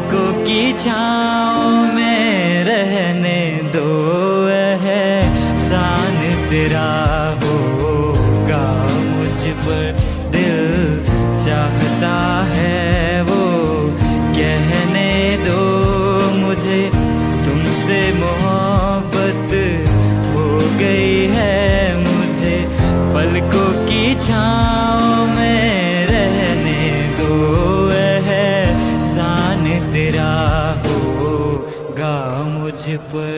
पलकों की छाँव में रहने दो, एहसान तेरा होगा मुझ पर। दिल चाहता है वो कहने दो मुझे, तुमसे मोहब्बत हो गई है मुझे। पलकों की छाँव में रहने दो, एहसान तेरा होगा मुझ पर।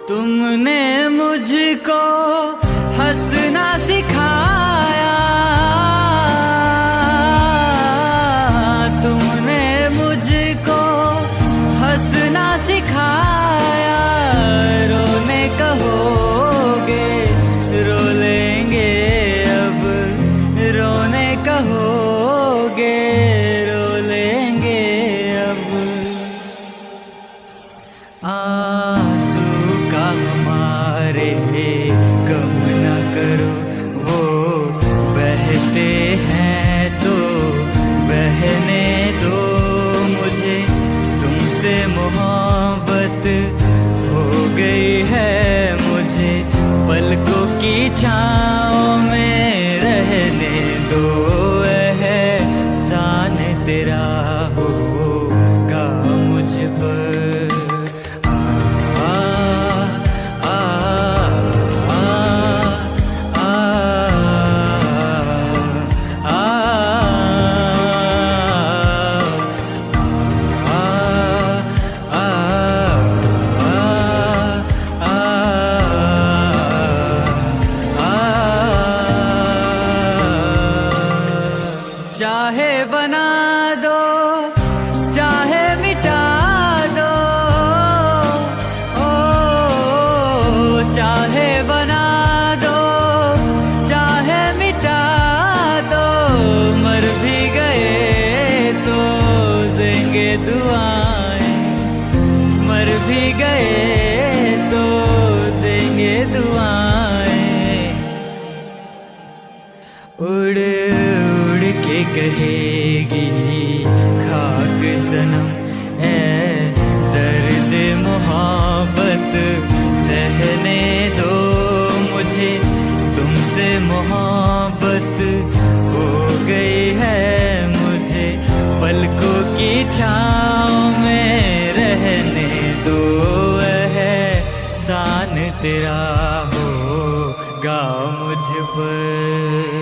तुमने मुझको हंसना सिखाया, तुमने मुझको हंसना सिखाया। रोने कहोगे रो लेंगे अब, रोने कहोगे रो लेंगे अब। आंसू का हमारे कम न करो, वो बहते हैं तो बहने दो मुझे। तुमसे मोहब्बत हो गई है मुझे, पलकों की छाँव में रहने दो, एहसान तेरा होगा मुझ पर। चाहे बना दो चाहे मिटा दो, ओ चाहे बना दो चाहे मिटा दो। मर भी गए तो देंगे दुआएं, मर भी गए तो देंगे दुआएं। उड़ उड़ के कहेगी खाक सनम, ए दर्द मोहब्बत सहने दो मुझे। तुमसे मोहब्बत हो गई है मुझे, पलकों की छाँव में रहने दो, एहसान तेरा होगा मुझ पर।